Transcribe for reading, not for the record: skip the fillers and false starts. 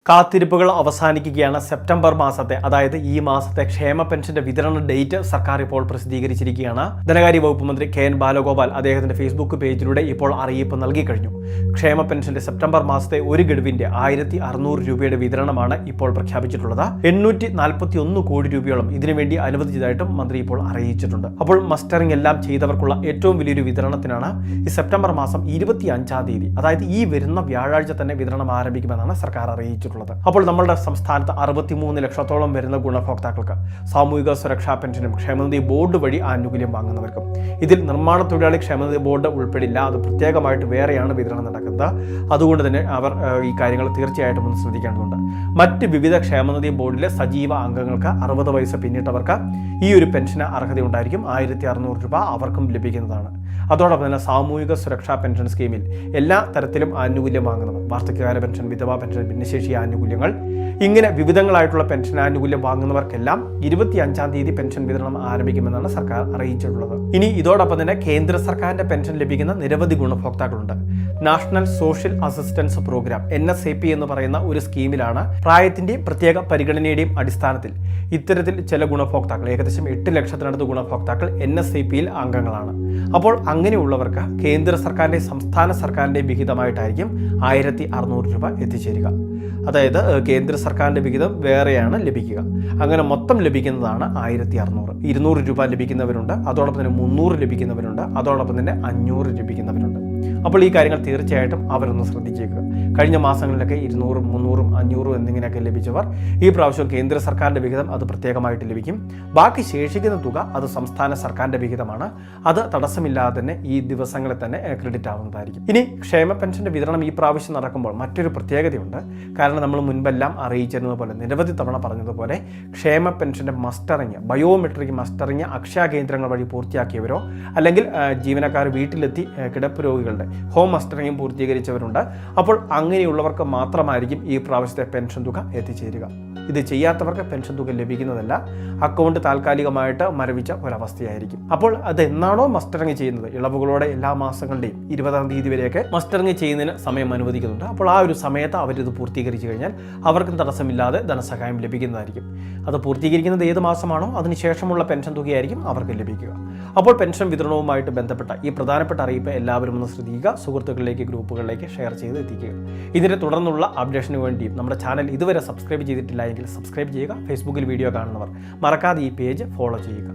കാത്തിരിപ്പുകൾ അവസാനിക്കുകയാണ്. സെപ്റ്റംബർ മാസത്തെ, അതായത് ഈ മാസത്തെ ക്ഷേമ പെൻഷന്റെ വിതരണ ഡേറ്റ് സർക്കാർ ഇപ്പോൾ പ്രസിദ്ധീകരിച്ചിരിക്കുകയാണ്. ധനകാര്യ വകുപ്പ് മന്ത്രി KN ബാലഗോപാൽ അദ്ദേഹത്തിന്റെ ഫേസ്ബുക്ക് പേജിലൂടെ ഇപ്പോൾ അറിയിപ്പ് നൽകി കഴിഞ്ഞു. ക്ഷേമ പെൻഷന്റെ സെപ്റ്റംബർ മാസത്തെ ഒരു ഗഡുവിന്റെ 1600 രൂപയുടെ വിതരണമാണ് ഇപ്പോൾ പ്രഖ്യാപിച്ചിട്ടുള്ളത്. 841 കോടി രൂപയോളം ഇതിനുവേണ്ടി അനുവദിച്ചതായിട്ടും മന്ത്രി ഇപ്പോൾ അറിയിച്ചിട്ടുണ്ട്. അപ്പോൾ മസ്റ്ററിംഗ് എല്ലാം ചെയ്തവർക്കുള്ള ഏറ്റവും വലിയൊരു വിതരണത്തിനാണ് ഈ സെപ്റ്റംബർ മാസം 25-ാം തീയതി, അതായത് ഈ വരുന്ന വ്യാഴാഴ്ച തന്നെ വിതരണം ആരംഭിക്കുമെന്നാണ് സർക്കാർ അറിയിച്ചിട്ടുള്ളത്. അപ്പോൾ നമ്മുടെ സംസ്ഥാനത്ത് 63 ലക്ഷത്തോളം വരുന്ന ഗുണഭോക്താക്കൾക്ക് സാമൂഹിക സുരക്ഷാ പെൻഷനും ക്ഷേമനിധി ബോർഡ് വഴി ആനുകൂല്യം വാങ്ങുന്നവർക്കും, ഇതിൽ നിർമ്മാണ തൊഴിലാളി ക്ഷേമനിധി ബോർഡ് ഉൾപ്പെടില്ല, അത് പ്രത്യേകമായിട്ട് വേറെയാണ് വിതരണം നടക്കുന്നത്. അതുകൊണ്ട് തന്നെ അവർ ഈ കാര്യങ്ങൾ തീർച്ചയായിട്ടും ഒന്ന് ശ്രദ്ധിക്കേണ്ടതുണ്ട്. മറ്റ് വിവിധ ക്ഷേമനിധി ബോർഡിലെ സജീവ അംഗങ്ങൾക്ക് 60 വയസ്സ് പിന്നിട്ടവർക്ക് ഈ ഒരു പെൻഷന് അർഹതയുണ്ടായിരിക്കും. 1600 രൂപ അവർക്കും ലഭിക്കുന്നതാണ്. അതോടൊപ്പം തന്നെ സാമൂഹിക സുരക്ഷാ പെൻഷൻ സ്കീമിൽ എല്ലാ തരത്തിലും ആനുകൂല്യം വാങ്ങുന്നവർ, വാർദ്ധക്യകാല പെൻഷൻ, വിധവാ പെൻഷൻ, ഭിന്നശേഷി ആനുകൂല്യങ്ങൾ, ഇങ്ങനെ വിവിധങ്ങളായിട്ടുള്ള പെൻഷൻ ആനുകൂല്യം വാങ്ങുന്നവർക്കെല്ലാം 25-ാം തീയതി പെൻഷൻ വിതരണം ആരംഭിക്കുമെന്നാണ് സർക്കാർ അറിയിച്ചിട്ടുള്ളത്. ഇനി ഇതോടൊപ്പം തന്നെ കേന്ദ്ര സർക്കാരിന്റെ പെൻഷൻ ലഭിക്കുന്ന നിരവധി ഗുണഭോക്താക്കളുണ്ട്. National social assistance programme NSAP എന്ന് പറയുന്ന ഒരു സ്കീമിലാണ് പ്രായത്തിന്റെയും പ്രത്യേക പരിഗണനയുടെയും അടിസ്ഥാനത്തിൽ ഇത്തരത്തിൽ ചില ഗുണഭോക്താക്കൾ, ഏകദേശം 8 ലക്ഷത്തിനടുത്ത് ഗുണഭോക്താക്കൾ NSAPയിൽ അംഗങ്ങളാണ്. അപ്പോൾ അങ്ങനെയുള്ളവർക്ക് കേന്ദ്ര സർക്കാരിന്റെ സംസ്ഥാന സർക്കാരിന്റെ വിഹിതമായിട്ടായിരിക്കും 1600 രൂപ എത്തിച്ചേരുക. അതായത് കേന്ദ്ര സർക്കാരിന്റെ വിഹിതം വേറെയാണ് ലഭിക്കുക. അങ്ങനെ മൊത്തം ലഭിക്കുന്നതാണ് 1600. 200 രൂപ ലഭിക്കുന്നവരുണ്ട്, അതോടൊപ്പം തന്നെ 300 ലഭിക്കുന്നവരുണ്ട്, അതോടൊപ്പം തന്നെ 500 ലഭിക്കുന്നവരുണ്ട്. അപ്പോൾ ഈ കാര്യങ്ങൾ തീർച്ചയായിട്ടും അവരൊന്ന് ശ്രദ്ധിച്ചേക്കുക. കഴിഞ്ഞ മാസങ്ങളിലൊക്കെ 200, 300, 500 എന്നിങ്ങനെയൊക്കെ ലഭിച്ചവർ ഈ പ്രാവശ്യം കേന്ദ്ര സർക്കാരിന്റെ വിഹിതം അത് പ്രത്യേകമായിട്ട് ലഭിക്കും. ബാക്കി ശേഷിക്കുന്ന തുക അത് സംസ്ഥാന സർക്കാരിന്റെ വിഹിതമാണ്. അത് തടസ്സമില്ലാതെ തന്നെ ഈ ദിവസങ്ങളിൽ തന്നെ ക്രെഡിറ്റ് ആവുന്നതായിരിക്കും. ഇനി ക്ഷേമ പെൻഷന്റെ വിതരണം ഈ പ്രാവശ്യം നടക്കുമ്പോൾ മറ്റൊരു പ്രത്യേകതയുണ്ട്. കാരണം നമ്മൾ മുൻപെല്ലാം അറിയിച്ചിരുന്നത് പോലെ, നിരവധി തവണ പറഞ്ഞതുപോലെ, ക്ഷേമ പെൻഷന്റെ മസ്റ്ററിങ്, ബയോമെട്രിക് മസ്റ്ററിങ് അക്ഷയ കേന്ദ്രങ്ങൾ വഴി പൂർത്തിയാക്കിയവരോ അല്ലെങ്കിൽ ജീവനക്കാർ വീട്ടിലെത്തി കിടപ്പ് രോഗികളുടെ ഹോം മസ്റ്ററിങ്ങും പൂർത്തീകരിച്ചവരുണ്ട്. അപ്പോൾ അങ്ങനെയുള്ളവർക്ക് മാത്രമായിരിക്കും ഈ പ്രാവശ്യത്തെ പെൻഷൻ തുക എത്തിച്ചേരുക. ഇത് ചെയ്യാത്തവർക്ക് പെൻഷൻ തുക ലഭിക്കുന്നതല്ല, അക്കൗണ്ട് താൽക്കാലികമായിട്ട് മരവിച്ച ഒരവസ്ഥയായിരിക്കും. അപ്പോൾ അത് എന്നാണോ മസ്റ്ററിങ് ചെയ്യുന്നത്, ഇളവുകളോടെ എല്ലാ മാസങ്ങളുടെയും 20-ാം തീയതി വരെയൊക്കെ മസ്റ്ററിങ് ചെയ്യുന്നതിന് സമയം അനുവദിക്കുന്നുണ്ട്. അപ്പോൾ ആ ഒരു സമയത്ത് അവരിത് പൂർത്തീകരിച്ചു കഴിഞ്ഞാൽ അവർക്കും തടസ്സമില്ലാതെ ധനസഹായം ലഭിക്കുന്നതായിരിക്കും. അത് പൂർത്തീകരിക്കുന്നത് ഏത് മാസമാണോ അതിനുശേഷമുള്ള പെൻഷൻ തുകയായിരിക്കും അവർക്ക് ലഭിക്കുക. അപ്പോൾ പെൻഷൻ വിതരണവുമായിട്ട് ബന്ധപ്പെട്ട ഈ പ്രധാനപ്പെട്ട അറിയിപ്പ് എല്ലാവരും ഒന്ന് ശ്രദ്ധിക്കുക. സുഹൃത്തുക്കളിലേക്ക്, ഗ്രൂപ്പുകളിലേക്ക് ഷെയർ ചെയ്ത് എത്തിക്കുക. ഇതിന്റെ തുടർന്നുള്ള അപ്ഡേഷന് വേണ്ടിയും നമ്മുടെ ചാനൽ ഇതുവരെ സബ്സ്ക്രൈബ് ചെയ്തിട്ടില്ല എങ്കിൽ സബ്സ്ക്രൈബ് ചെയ്യുക. ഫേസ്ബുക്കിൽ വീഡിയോ കാണുന്നവർ മറക്കാതെ ഈ പേജ് ഫോളോ ചെയ്യുക.